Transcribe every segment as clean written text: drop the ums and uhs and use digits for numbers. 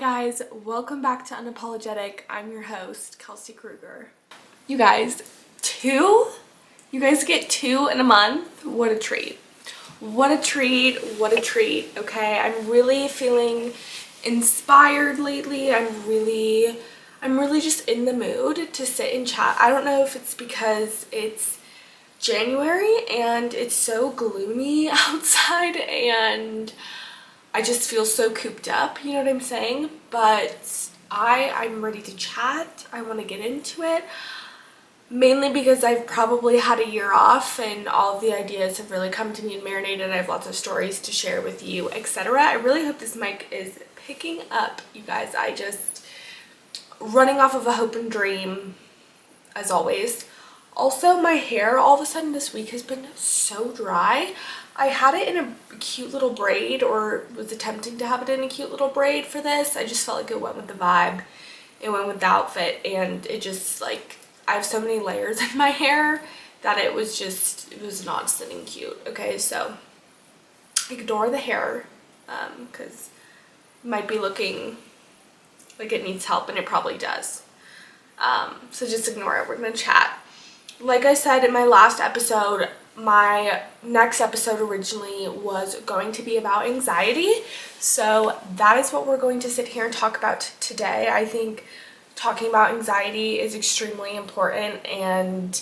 guys, welcome back to Unapologetic. I'm your host, Kelsey Kruger. You guys get 2 in a month. What a treat. What a treat, okay? I'm really feeling inspired lately. I'm really just in the mood to sit and chat. I don't know if it's because it's January and it's so gloomy outside and I just feel so cooped up, you know what I'm saying? But I'm ready to chat. I want to get into it. Mainly because I've probably had a year off and all of the ideas have really come to me and marinated. I have lots of stories to share with you, etc. I really hope this mic is picking up, you guys. I just running off of a hope and dream, as always. Also, my hair all of a sudden this week has been so dry. I had it in a cute little braid, or was attempting to have it in a cute little braid for this. I just felt like it went with the vibe. It went with the outfit, and it just, like, I have so many layers in my hair that it was not sitting cute. Okay, so ignore the hair, because it might be looking like it needs help, and it probably does. So just ignore it. We're gonna chat. Like I said in my last episode, my next episode originally was going to be about anxiety. So that is what we're going to sit here and talk about today. I think talking about anxiety is extremely important, and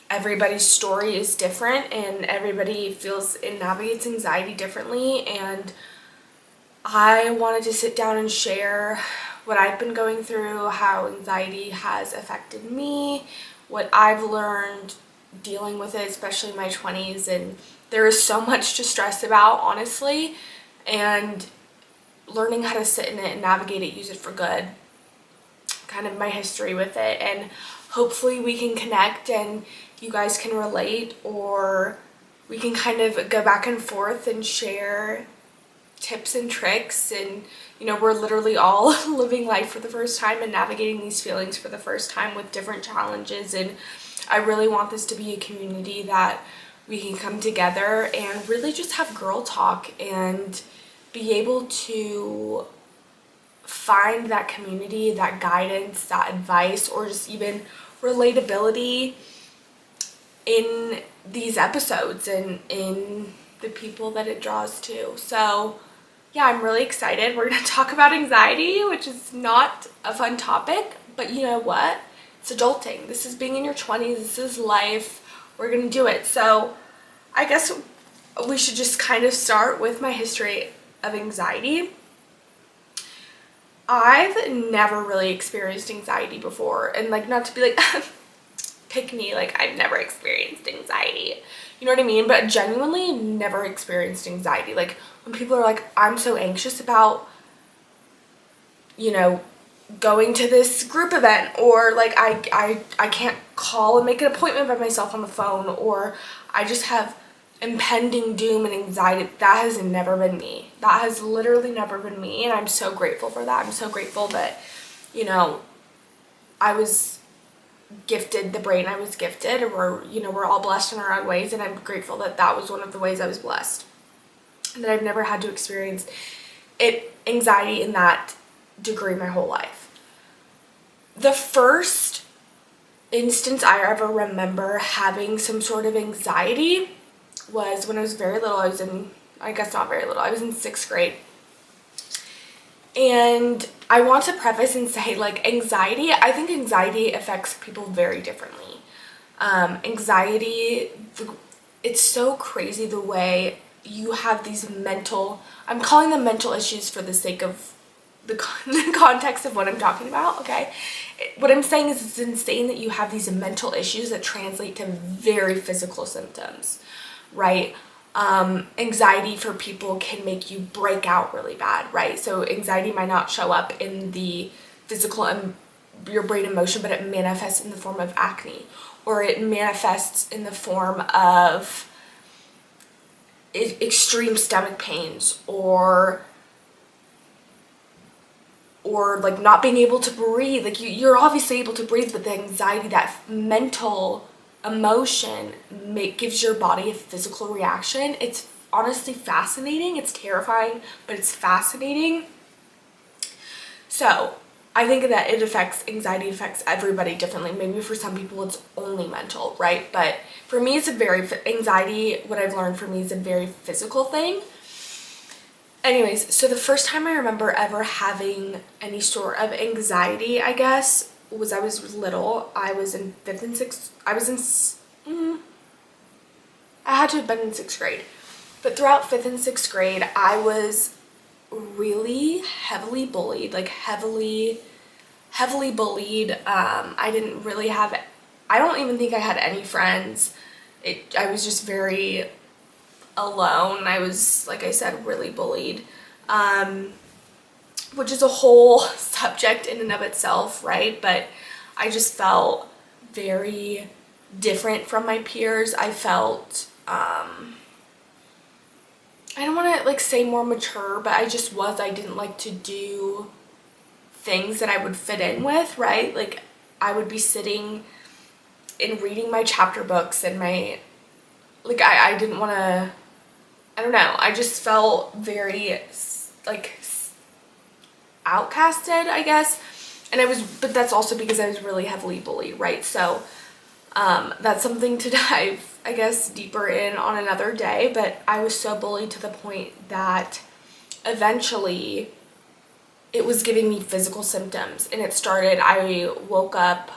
everybody's story is different and everybody feels and navigates anxiety differently. And I wanted to sit down and share what I've been going through, how anxiety has affected me, what I've learned dealing with it, especially in my 20s. And there is so much to stress about, honestly, and learning how to sit in it and navigate it, use it for good, kind of my history with it. And hopefully we can connect and you guys can relate, or we can kind of go back and forth and share tips and tricks. And you know, we're literally all living life for the first time and navigating these feelings for the first time with different challenges. And I really want this to be a community that we can come together and really just have girl talk and be able to find that community, that guidance, that advice, or just even relatability in these episodes and in the people that it draws to. So yeah, I'm really excited. We're going to talk about anxiety, which is not a fun topic, but you know what? It's adulting. This is being in your 20s. This is life. We're going to do it. So I guess we should just kind of start with my history of anxiety. I've never really experienced anxiety before, and like, not to be like pick me, like I've never experienced anxiety, you know what I mean? But genuinely never experienced anxiety. Like when people are like, I'm so anxious about, you know, going to this group event, or like I can't call and make an appointment by myself on the phone, or I just have impending doom and anxiety. That has never been me. That has literally never been me, and I'm so grateful for that. I'm so grateful that, you know, I was gifted the brain I was gifted, or you know, we're all blessed in our own ways, and I'm grateful that that was one of the ways I was blessed, and that I've never had to experience anxiety in that degree my whole life. The first instance I ever remember having some sort of anxiety was when I was very little. I was in 6th grade. And I want to preface and say, like, I think anxiety affects people very differently. Anxiety, it's so crazy the way you have these I'm calling them mental issues for the sake of the context of what I'm talking about, okay? What I'm saying is it's insane that you have these mental issues that translate to very physical symptoms, right? Anxiety for people can make you break out really bad, right? So anxiety might not show up in the physical and your brain emotion, but it manifests in the form of acne, or it manifests in the form of extreme stomach pains, or like not being able to breathe. Like you're obviously able to breathe, but the anxiety, that mental emotion gives your body a physical reaction. It's honestly fascinating. It's terrifying, but it's fascinating. So I think that anxiety affects everybody differently. Maybe for some people it's only mental, right? But for me, anxiety, what I've learned for me is a very physical thing. Anyways, so the first time I remember ever having any sort of anxiety, I guess, was I was little. I was in fifth and sixth, I had to have been in sixth grade. But throughout fifth and sixth grade, I was really heavily bullied, like heavily bullied. I didn't really have, I don't even think I had any friends. I was just very alone. I was, like I said, really bullied, which is a whole subject in and of itself, right? But I just felt very different from my peers. I felt, I don't want to like say more mature, but I didn't like to do things that I would fit in with, right? Like I would be sitting and reading my chapter books and I didn't want to, I don't know, I just felt very like outcasted, I guess. But that's also because I was really heavily bullied, right? So that's something to dive, I guess, deeper in on another day. But I was so bullied to the point that eventually it was giving me physical symptoms. And I woke up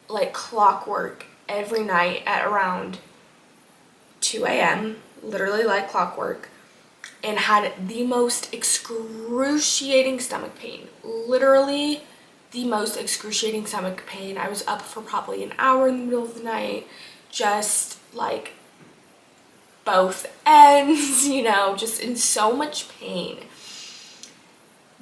like clockwork every night at around 2 a.m., literally like clockwork, and had the most excruciating stomach pain. Literally the most excruciating stomach pain. I was up for probably an hour in the middle of the night, just like both ends, just in so much pain.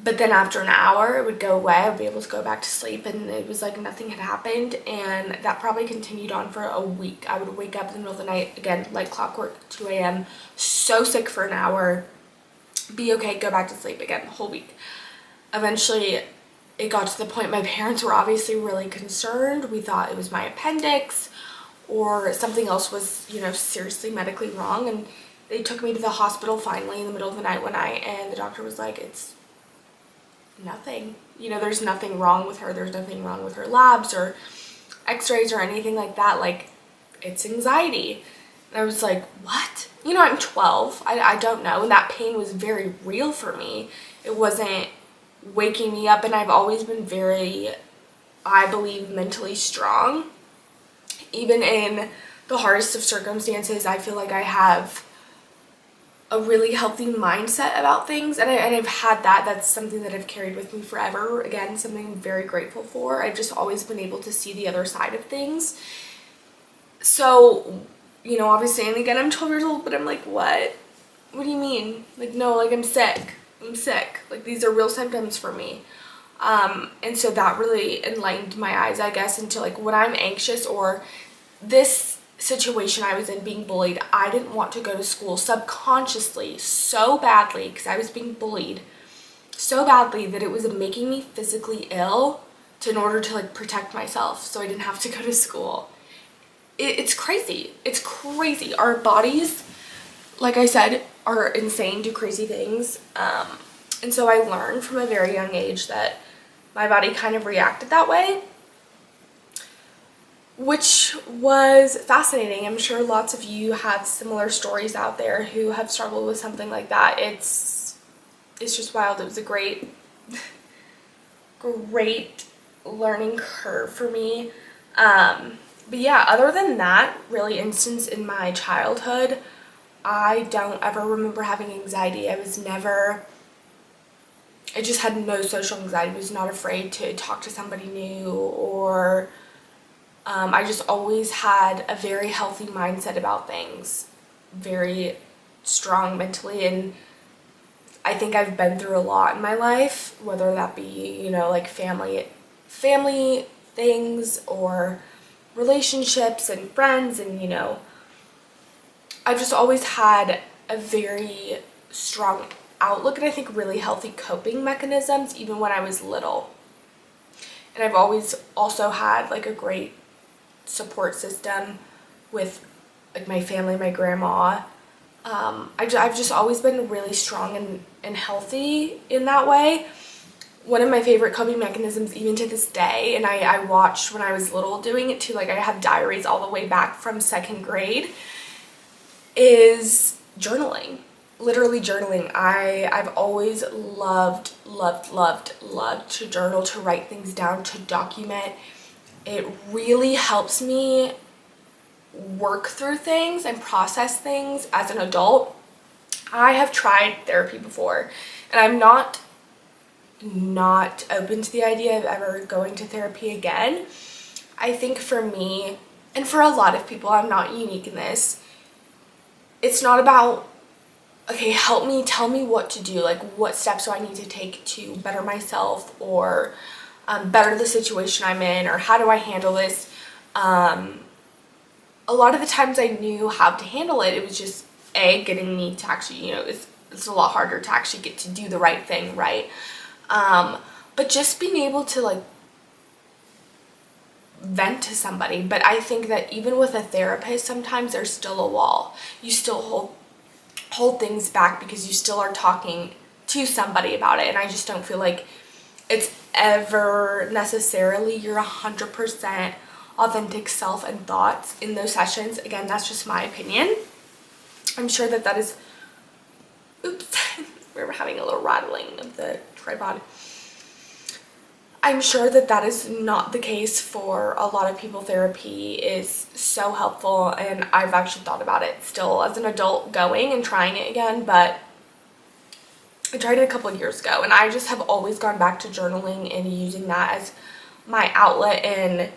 But then after an hour, it would go away. I would be able to go back to sleep, and it was like nothing had happened. And that probably continued on for a week. I would wake up in the middle of the night, again, like clockwork, 2 a.m., so sick for an hour, be okay, go back to sleep again the whole week. Eventually, it got to the point my parents were obviously really concerned. We thought it was my appendix or something else was, seriously medically wrong. And they took me to the hospital finally in the middle of the night one night, and the doctor was like, it's nothing. There's nothing wrong with her. There's nothing wrong with her labs or x-rays or anything like that. Like, it's anxiety. And I was like, what? I'm 12. I don't know. And that pain was very real for me. It wasn't waking me up. And I've always been very, I believe, mentally strong. Even in the hardest of circumstances, I feel like I have a really healthy mindset about things, and I've had that. That's something that I've carried with me forever. Again, something I'm very grateful for. I've just always been able to see the other side of things. So, obviously, and again, I'm 12 years old, but I'm like, what? What do you mean? Like, no, like, I'm sick. Like, these are real symptoms for me. And so that really enlightened my eyes, I guess, into like when I'm anxious or this situation I was in, being bullied, I didn't want to go to school subconsciously so badly because I was being bullied so badly that it was making me physically ill in order to like protect myself so I didn't have to go to school. It's crazy. It's crazy. Our bodies, like I said, are insane, do crazy things. And so I learned from a very young age that my body kind of reacted that way, which was fascinating. I'm sure lots of you have similar stories out there who have struggled with something like that. It's just wild. It was a great learning curve for me. But yeah, other than that, really instance in my childhood, I don't ever remember having anxiety. I just had no social anxiety. I was not afraid to talk to somebody new, or I just always had a very healthy mindset about things, very strong mentally, and I think I've been through a lot in my life, whether that be, like family things or relationships and friends, and I've just always had a very strong outlook, and I think really healthy coping mechanisms even when I was little. And I've always also had like a great support system with like my family, my grandma. I've just always been really strong and healthy in that way, one of my favorite coping mechanisms even to this day, and I watched when I was little doing it too, like I have diaries all the way back from 2nd grade, is journaling. Literally journaling. I've always loved to journal, to write things down, to document. It really helps me work through things and process things as an adult. I have tried therapy before, and I'm not open to the idea of ever going to therapy again. I think for me, and for a lot of people, I'm not unique in this, it's not about, okay, help me, tell me what to do, like what steps do I need to take to better myself, or better the situation I'm in, or how do I handle this. A lot of the times I knew how to handle it. It was just getting me to actually, it's a lot harder to actually get to do the right thing, right? But just being able to like vent to somebody. But I think that even with a therapist, sometimes there's still a wall. You still hold things back because you still are talking to somebody about it. And I just don't feel like it's ever necessarily your 100% authentic self and thoughts in those sessions. Again, that's just my opinion. I'm sure that is, oops, we're having a little rattling of the tripod. I'm sure that is not the case for a lot of people. Therapy is so helpful, and I've actually thought about it still as an adult, going and trying it again, but I tried it a couple of years ago, and I just have always gone back to journaling and using that as my outlet, and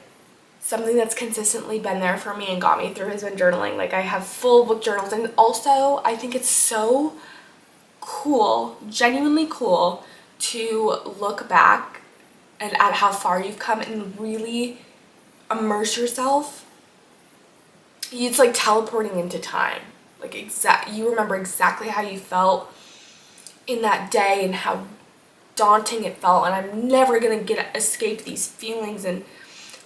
something that's consistently been there for me and got me through has been journaling. Like, I have full book journals, and also I think it's so cool, genuinely cool, to look back and at how far you've come and really immerse yourself. It's like teleporting into time. Like, you remember exactly how you felt in that day and how daunting it felt, and I'm never gonna escape these feelings, and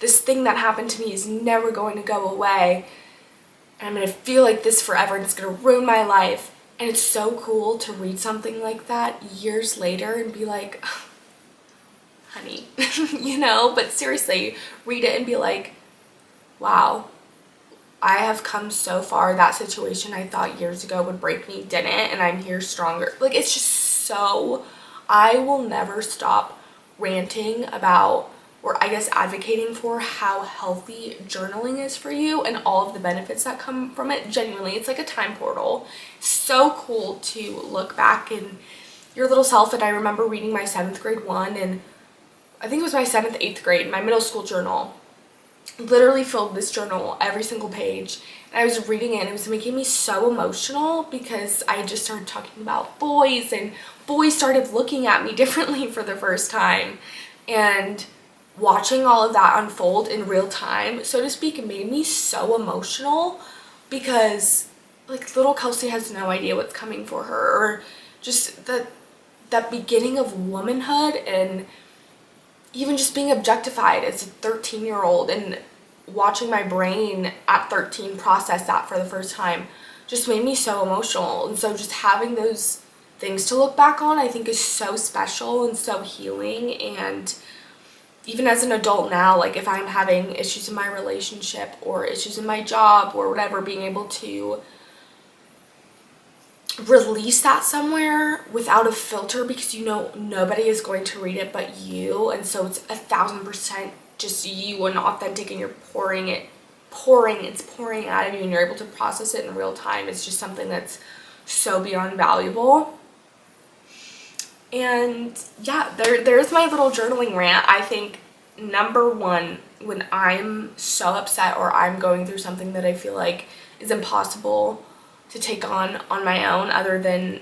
this thing that happened to me is never going to go away, and I'm gonna feel like this forever, and it's gonna ruin my life. And it's so cool to read something like that years later and be like, honey, but seriously, read it and be like, wow, I have come so far. That situation I thought years ago would break me didn't, and I'm here stronger. Like, it's just so, I will never stop ranting about, or I guess advocating for, how healthy journaling is for you and all of the benefits that come from it. Genuinely, it's like a time portal. So cool to look back in your little self. And I remember reading my 7th grade one, and I think it was my 7th, 8th grade, my middle school journal. Literally filled this journal, every single page. And I was reading it, and it was making me so emotional because I had just started talking about boys, and boys started looking at me differently for the first time. And watching all of that unfold in real time, so to speak, made me so emotional, because like, little Kelsey has no idea what's coming for her, or just that beginning of womanhood, and even just being objectified as a 13-year-old, and watching my brain at 13 process that for the first time just made me so emotional. And so just having those things to look back on, I think, is so special and so healing. And even as an adult now, like, if I'm having issues in my relationship or issues in my job or whatever, being able to release that somewhere without a filter, because nobody is going to read it but you, and so it's 1,000% just you and authentic, and you're it's pouring out of you, and you're able to process it in real time. It's just something that's so beyond valuable. And yeah, there's my little journaling rant. I think number one, when I'm so upset or I'm going through something that I feel like is impossible to take on my own, other than,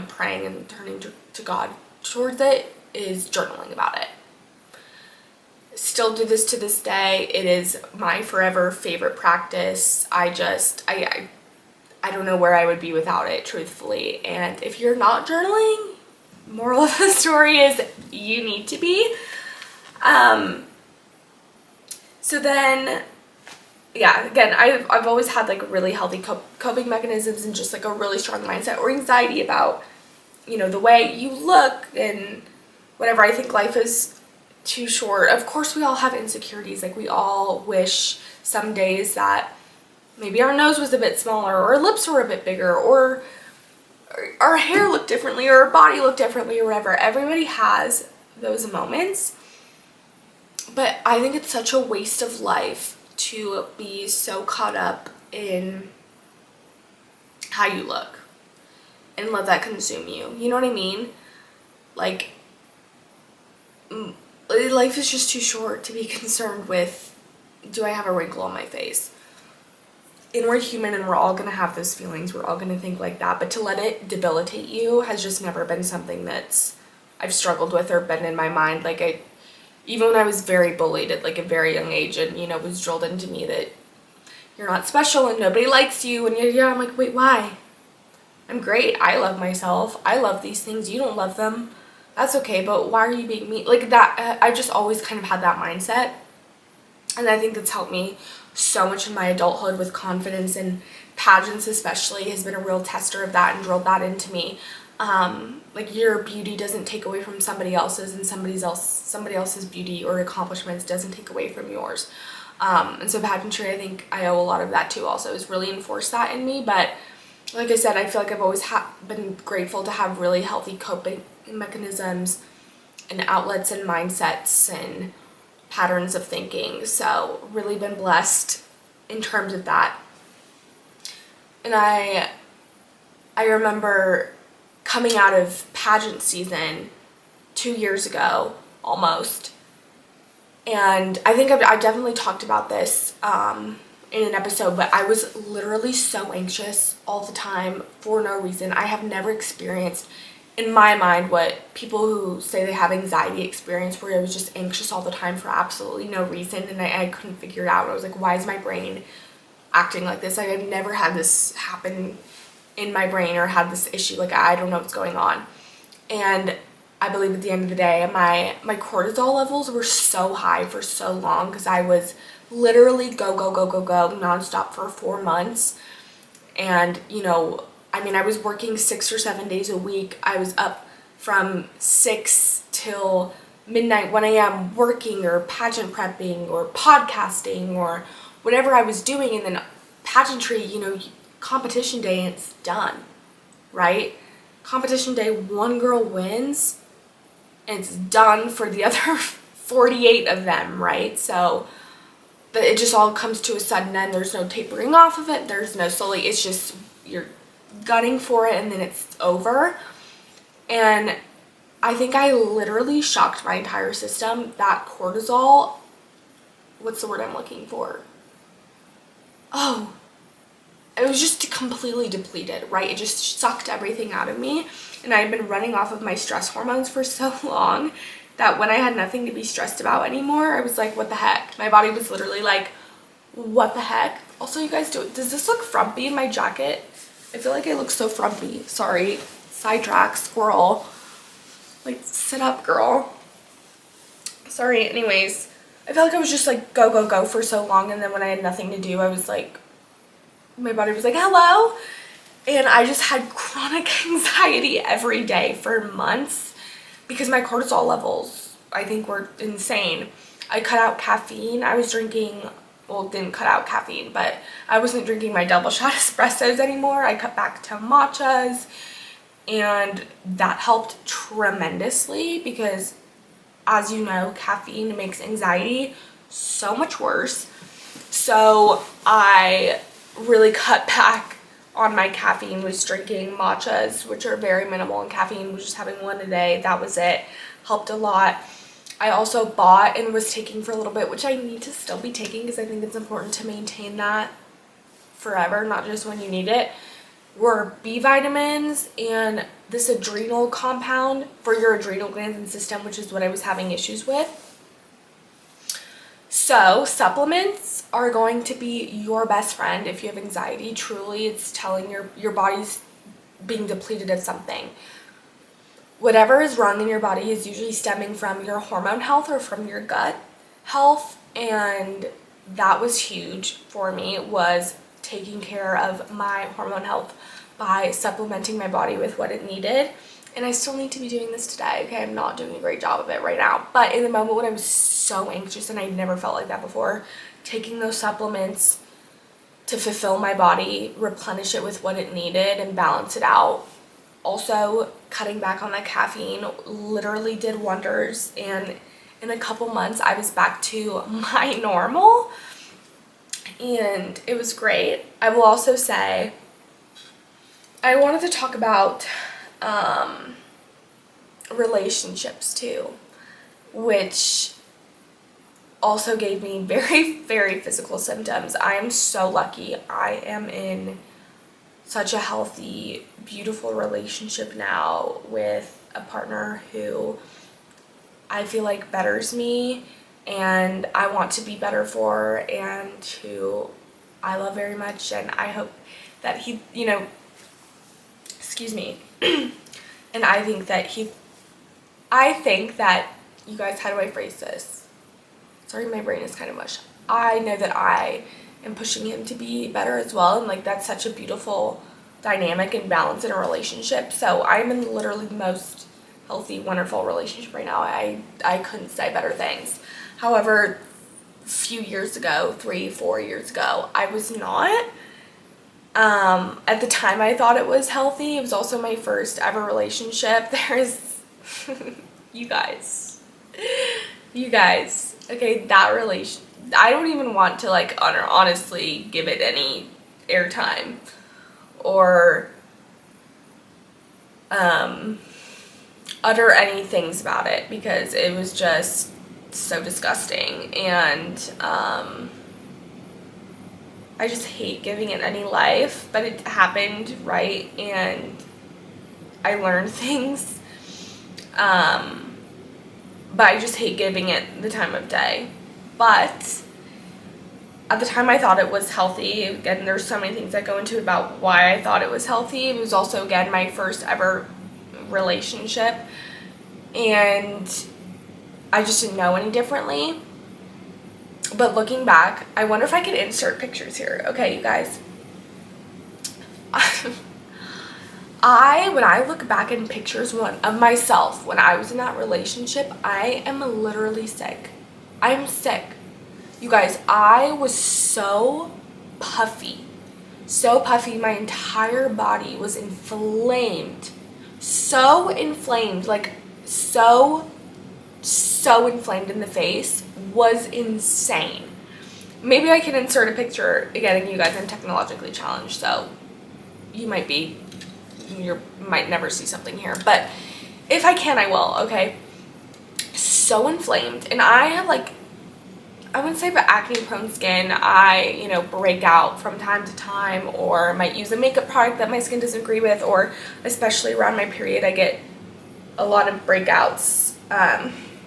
praying and turning to God towards it, is journaling about it. Still do this to this day. It is my forever favorite practice. I don't know where I would be without it, truthfully. And if you're not journaling, moral of the story is you need to be. So then, yeah, again, I've always had like really healthy coping mechanisms, and just like a really strong mindset or anxiety about, the way you look and whatever. I think life is too short. Of course, we all have insecurities. Like, we all wish some days that maybe our nose was a bit smaller, or our lips were a bit bigger, or our hair looked differently, or our body looked differently, or whatever. Everybody has those moments. But I think it's such a waste of life to be so caught up in how you look and let that consume you. You know what I mean? Like, life is just too short to be concerned with, do I have a wrinkle on my face? And we're human, and we're all gonna have those feelings. We're all gonna think like that. But to let it debilitate you has just never been something that's I've struggled with or been in my mind. Like, even when I was very bullied at like a very young age, and it was drilled into me that you're not special and nobody likes you, and I'm like, wait, why? I'm great. I love myself. I love these things. You don't love them. That's okay, but why are you being mean? Like that, I've just always kind of had that mindset. And I think that's helped me so much in my adulthood with confidence, and pageants especially has been a real tester of that and drilled that into me. Like, your beauty doesn't take away from somebody else's, and somebody else's beauty or accomplishments doesn't take away from yours. And so pageantry, I think I owe a lot of that to also, has really enforced that in me. But like I said, I feel like I've always been grateful to have really healthy coping mechanisms and outlets and mindsets and patterns of thinking. So really been blessed in terms of that. And I remember coming out of pageant season 2 years ago almost, and I think I definitely talked about this in an episode, but I was literally so anxious all the time for no reason. I have never experienced, in my mind, what people who say they have anxiety experience, where I was just anxious all the time for absolutely no reason, and I couldn't figure it out. I was like, why is my brain acting like this? Like, I've never had this happen in my brain or had this issue. Like, I don't know what's going on. And I believe at the end of the day, my cortisol levels were so high for so long, because I was literally go nonstop for 4 months. And I was working 6 or 7 days a week. I was up from 6 till midnight, 1 a.m. working or pageant prepping or podcasting or whatever I was doing. And then pageantry, competition day, and it's done, right? Competition day, one girl wins, and it's done for the other 48 of them, right? So it just all comes to a sudden end. There's no tapering off of it. There's no slowly. It's just you're gunning for it, and then it's over. And I think I literally shocked my entire system. That cortisol, what's the word I'm looking for? Oh, it was just completely depleted, right? It just sucked everything out of me. And I had been running off of my stress hormones for so long that when I had nothing to be stressed about anymore, I was like, what the heck? My body was literally like, what the heck? Also, you guys, does this look frumpy in my jacket? I feel like I look so frumpy. Sorry. Sidetrack, squirrel. Like, sit up, girl. Sorry. Anyways, I feel like I was just like go for so long, and then when I had nothing to do, I was like, my body was like, hello. And I just had chronic anxiety every day for months because my cortisol levels, I think, were insane. I cut out caffeine. I was drinking, well, didn't cut out caffeine, but I wasn't drinking my double shot espressos anymore. I cut back to matchas, and that helped tremendously because, as you know, caffeine makes anxiety so much worse. So I really cut back on my caffeine, was drinking matchas, which are very minimal in caffeine, was just having one a day. That was it. Helped a lot. I also bought and was taking for a little bit, which I need to still be taking because I think it's important to maintain that forever, not just when you need it, were B vitamins and this adrenal compound for your adrenal glands and system, which is what I was having issues with. So supplements are going to be your best friend if you have anxiety. Truly, it's telling your body's being depleted of something. Whatever is wrong in your body is usually stemming from your hormone health or from your gut health, and that was huge for me, was taking care of my hormone health by supplementing my body with what it needed. And I still need to be doing this today, okay? I'm not doing a great job of it right now. But in the moment when I was so anxious, and I never felt like that before, taking those supplements to fulfill my body, replenish it with what it needed, and balance it out. Also, cutting back on that caffeine literally did wonders. And in a couple months, I was back to my normal. And it was great. I will also say, I wanted to talk about relationships too, which also gave me very, very physical symptoms. I am so lucky. I am in such a healthy, beautiful relationship now with a partner who I feel like betters me and I want to be better for, and who I love very much, and I hope that he, excuse me, and I think that you guys, how do I phrase this? Sorry, my brain is kind of mush. I know that I am pushing him to be better as well, and like that's such a beautiful dynamic and balance in a relationship. So I'm in literally the most healthy, wonderful relationship right now. I couldn't say better things. However, a few years ago, 3-4 years ago, I was not. At the time I thought it was healthy. It was also my first ever relationship. There's you guys, okay, that relation, I don't even want to like honestly give it any airtime or utter any things about it, because it was just so disgusting, and I just hate giving it any life, but it happened, right? And I learned things, but I just hate giving it the time of day. But at the time I thought it was healthy. Again, there's so many things that go into it about why I thought it was healthy. It was also, again, my first ever relationship, and I just didn't know any differently. But looking back, I wonder if I could insert pictures here. Okay, you guys. When I look back in pictures of myself when I was in that relationship, I am literally sick. I'm sick. You guys, I was so puffy. So puffy. My entire body was inflamed. So inflamed. Like, so inflamed in the face. Was insane. Maybe I can insert a picture. Again, you guys, I'm technologically challenged, so you might never see something here, but if I can, I will. Okay, so inflamed, and I have like, I wouldn't say, but acne prone skin. I break out from time to time, or might use a makeup product that my skin doesn't agree with, or especially around my period I get a lot of breakouts.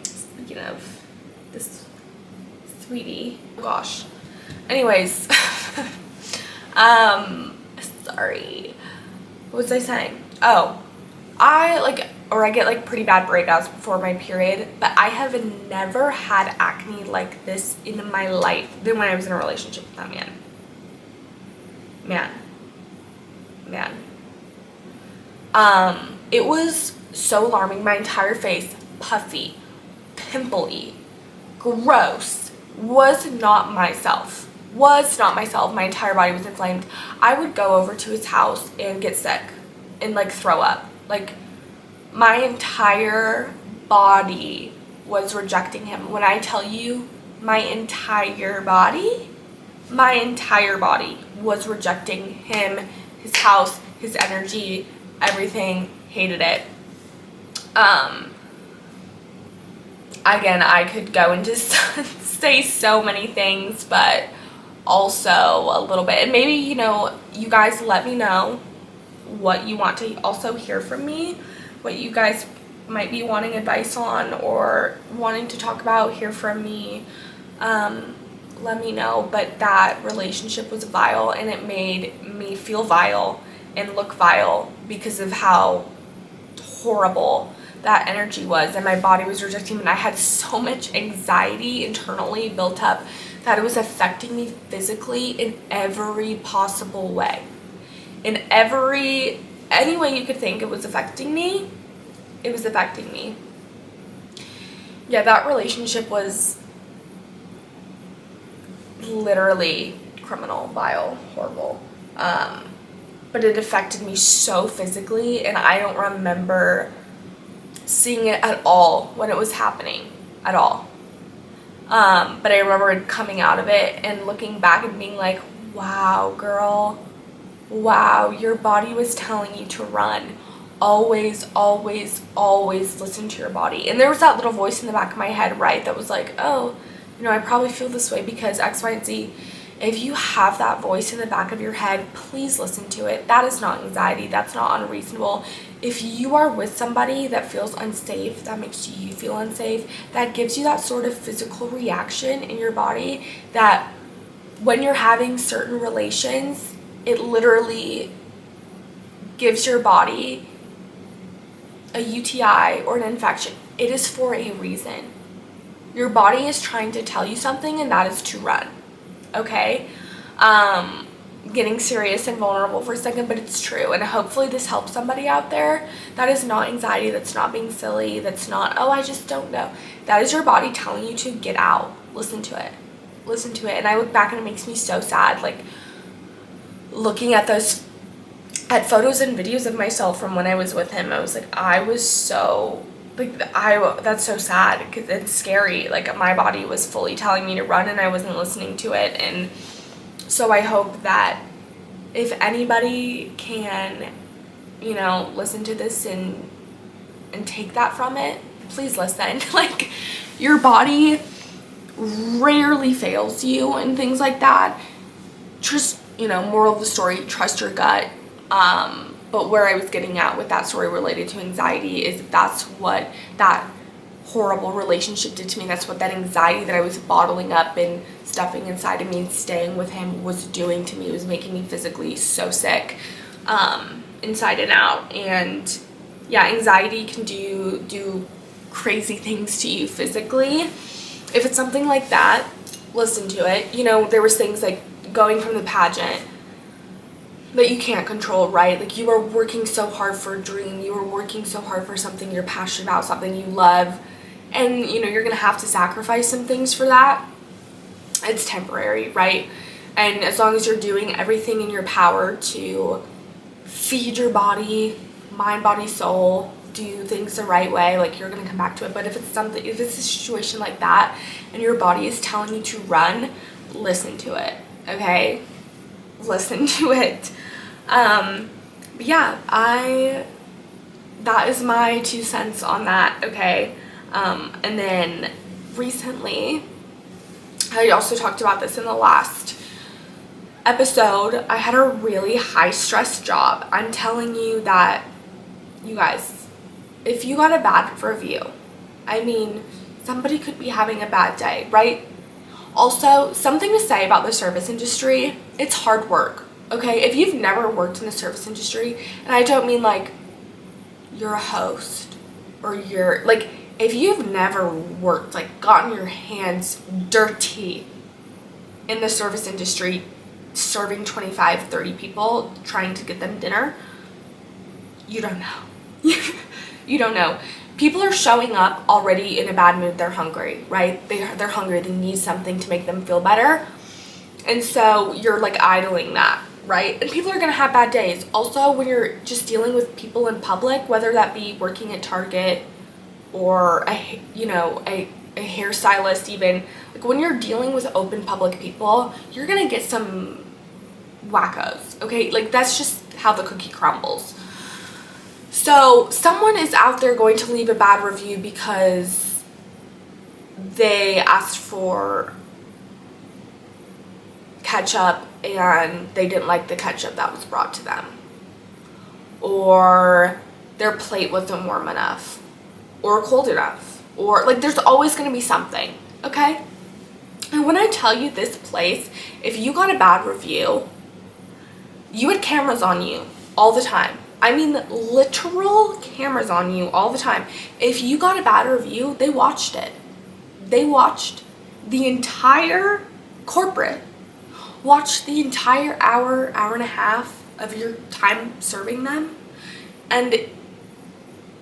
Speaking of this sweetie, gosh, anyways, sorry, what was I saying? Oh, I get like pretty bad breakouts before my period, but I have never had acne like this in my life than when I was in a relationship with that man. It was so alarming. My entire face, puffy, pimply, gross, was not myself. My entire body was inflamed. I would go over to his house and get sick and like throw up. Like, my entire body was rejecting him. When I tell you, my entire body was rejecting him, his house, his energy, everything. Hated it. Again, I could go into say so many things, but also a little bit. And maybe, you guys let me know what you want to also hear from me, what you guys might be wanting advice on or wanting to talk about, hear from me. Let me know. But that relationship was vile, and it made me feel vile and look vile because of how horrible that energy was, and my body was rejecting me, and I had so much anxiety internally built up that it was affecting me physically in every possible way. In any way you could think, it was affecting me. it was affecting me. Yeah, that relationship was literally criminal, vile, horrible. But it affected me so physically, and I don't remember seeing it at all when it was happening, at all. But I remember coming out of it and looking back and being like, wow, girl, wow, your body was telling you to run. Always, always, always listen to your body. And there was that little voice in the back of my head, right, that was like, oh, I probably feel this way because X, Y, and Z. If you have that voice in the back of your head, please listen to it. That is not anxiety. That's not unreasonable. If you are with somebody that feels unsafe, that makes you feel unsafe, that gives you that sort of physical reaction in your body that when you're having certain relations, it literally gives your body a UTI or an infection. It is for a reason. Your body is trying to tell you something, and that is to run. Okay? Getting serious and vulnerable for a second, but it's true. And hopefully this helps somebody out there. That is not anxiety. That's not being silly. That's not, oh, I just don't know. That is your body telling you to get out. Listen to it. Listen to it. And I look back and it makes me so sad. Like, looking at photos and videos of myself from when I was with him, I was like, that's so sad because it's scary. Like, my body was fully telling me to run and I wasn't listening to it. And so I hope that if anybody can, listen to this and take that from it, please listen. Like, your body rarely fails you and things like that. Just, moral of the story, trust your gut. But where I was getting at with that story related to anxiety is that's what that horrible relationship did to me. That's what that anxiety that I was bottling up and stuffing inside of me and staying with him was doing to me. It was making me physically so sick, inside and out. And yeah, anxiety can do crazy things to you physically. If it's something like that, listen to it. There was things like going from the pageant that you can't control, right? Like, you are working so hard for a dream. You are working so hard for something you're passionate about, something you love. And, you're going to have to sacrifice some things for that. It's temporary, right? And as long as you're doing everything in your power to feed your body, mind, body, soul, do things the right way, like, you're going to come back to it. But if it's a situation like that and your body is telling you to run, listen to it, okay? Listen to it. But yeah, that is my 2 cents on that, okay? And then recently, I also talked about this in the last episode, I had a really high stress job. I'm telling you that, you guys, if you got a bad review, somebody could be having a bad day, right? Also, something to say about the service industry, it's hard work, okay? If you've never worked in the service industry, and I don't mean like you're a host or you're like, if you've never worked, like gotten your hands dirty in the service industry, serving 25, 30 people, trying to get them dinner, you don't know. You don't know. People are showing up already in a bad mood. They're hungry, right? They're hungry. They need something to make them feel better. And so you're like idling that, right? And people are going to have bad days. Also, when you're just dealing with people in public, whether that be working at Target or a hairstylist even, like when you're dealing with open public people, you're going to get some wackos, okay? Like, that's just how the cookie crumbles. So someone is out there going to leave a bad review because they asked for ketchup and they didn't like the ketchup that was brought to them, or their plate wasn't warm enough or cold enough, or like there's always going to be something, okay? And when I tell you this place, if you got a bad review, you had cameras on you all the time. Literal cameras on you all the time. If you got a bad review, they watched it. They watched the entire corporate, watched the entire hour and a half of your time serving them. And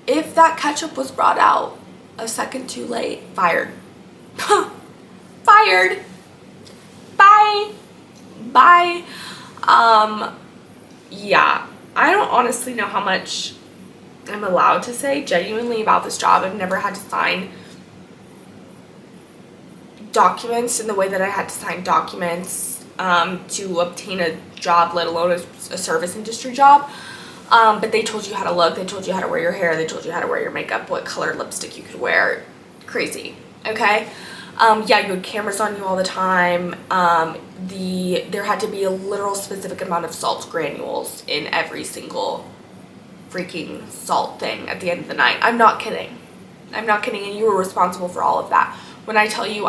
if that ketchup was brought out a second too late, fired. Fired. Bye. Bye. Yeah, I don't honestly know how much I'm allowed to say genuinely about this job. I've never had to sign documents in the way that I had to sign documents to obtain a job, let alone a service industry job. But they told you how to look, they told you how to wear your hair, they told you how to wear your makeup, what color lipstick you could wear. Crazy, okay? Yeah, you had cameras on you all the time. There had to be a literal specific amount of salt granules in every single freaking salt thing at the end of the night. I'm not kidding. I'm not kidding, and you were responsible for all of that. When I tell you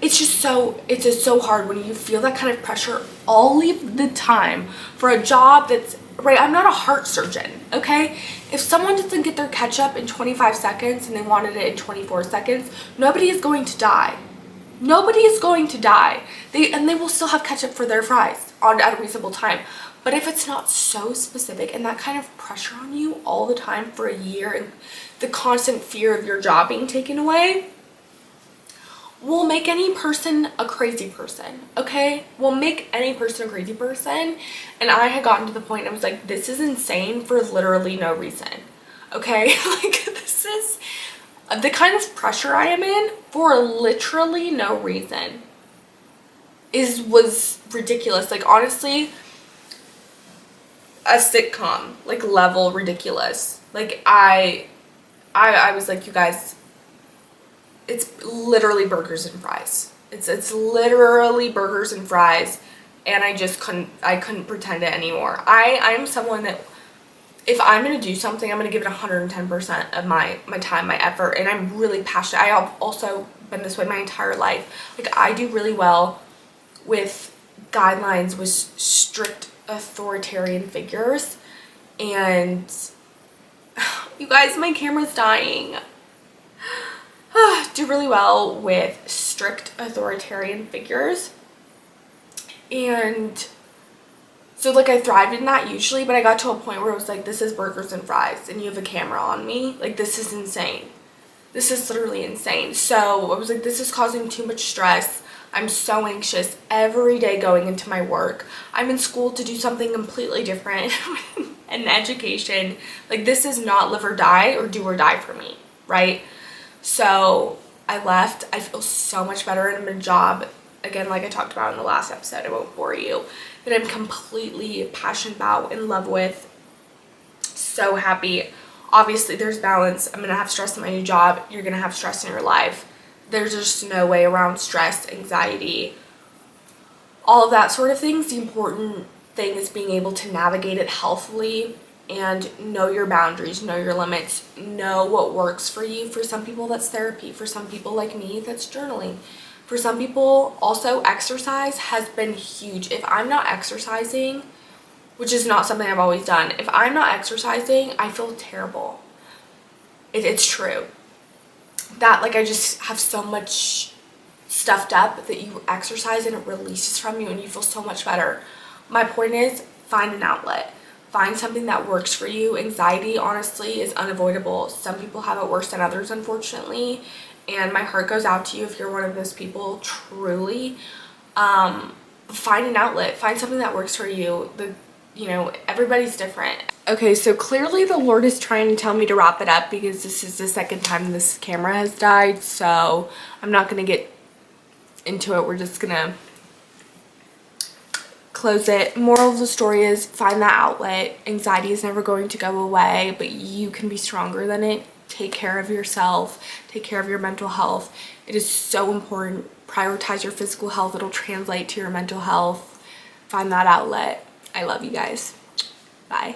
it's just so hard when you feel that kind of pressure all the time for a job that's, right, I'm not a heart surgeon, okay? If someone doesn't get their ketchup in 25 seconds and they wanted it in 24 seconds, nobody is going to die. Nobody is going to die. They will still have ketchup for their fries at a reasonable time. But if it's not so specific and that kind of pressure on you all the time for a year and the constant fear of your job being taken away, will make any person a crazy person, okay? Will make any person a crazy person. And I had gotten to the point I was like, this is insane for literally no reason, okay? Like, this is the kind of pressure I am in for literally no reason was ridiculous. Like, honestly, a sitcom, like, level ridiculous. Like, I was like, you guys, it's literally burgers and fries. It's literally burgers and fries, and I couldn't pretend it anymore. I'm someone that if I'm gonna do something, I'm gonna give it 110% of my time, my effort, and I'm really passionate. I have also been this way my entire life. Like, I do really well with guidelines, with strict authoritarian figures, and you guys, my camera's dying. Do really well with strict authoritarian figures, and so, like, I thrived in that usually, but I got to a point where it was like, this is burgers and fries and you have a camera on me, like, this is insane. This is literally insane. So I was like, this is causing too much stress. I'm so anxious every day going into my work. I'm in school to do something completely different in education. Like, this is not live or die or do or die for me, right? So I left. I feel so much better, and I'm in a job, again, like I talked about in the last episode, I won't bore you, that I'm completely passionate about, in love with, so happy. Obviously, there's balance. I'm gonna have stress in my new job. You're gonna have stress in your life. There's just no way around stress, anxiety, all of that sort of things. The important thing is being able to navigate it healthily and know your boundaries, know your limits, know what works for you. For some people, that's therapy. For some people like me, that's journaling. For some people, also, exercise has been huge. If I'm not exercising, which is not something I've always done, if I'm not exercising, I feel terrible. It's true. That, like, I just have so much stuffed up that you exercise and it releases from you and you feel so much better. My point is, find an outlet. Find something that works for you. Anxiety, honestly, is unavoidable. Some people have it worse than others, unfortunately. And my heart goes out to you if you're one of those people, truly. Find an outlet. Find something that works for you. Everybody's different. Okay, so clearly the Lord is trying to tell me to wrap it up because this is the second time this camera has died. So I'm not going to get into it. We're just going to close it. Moral of the story is, find that outlet. Anxiety is never going to go away, but you can be stronger than it. Take care of yourself. Take care of your mental health. It is so important. Prioritize your physical health. It'll translate to your mental health. Find that outlet. I love you guys. Bye.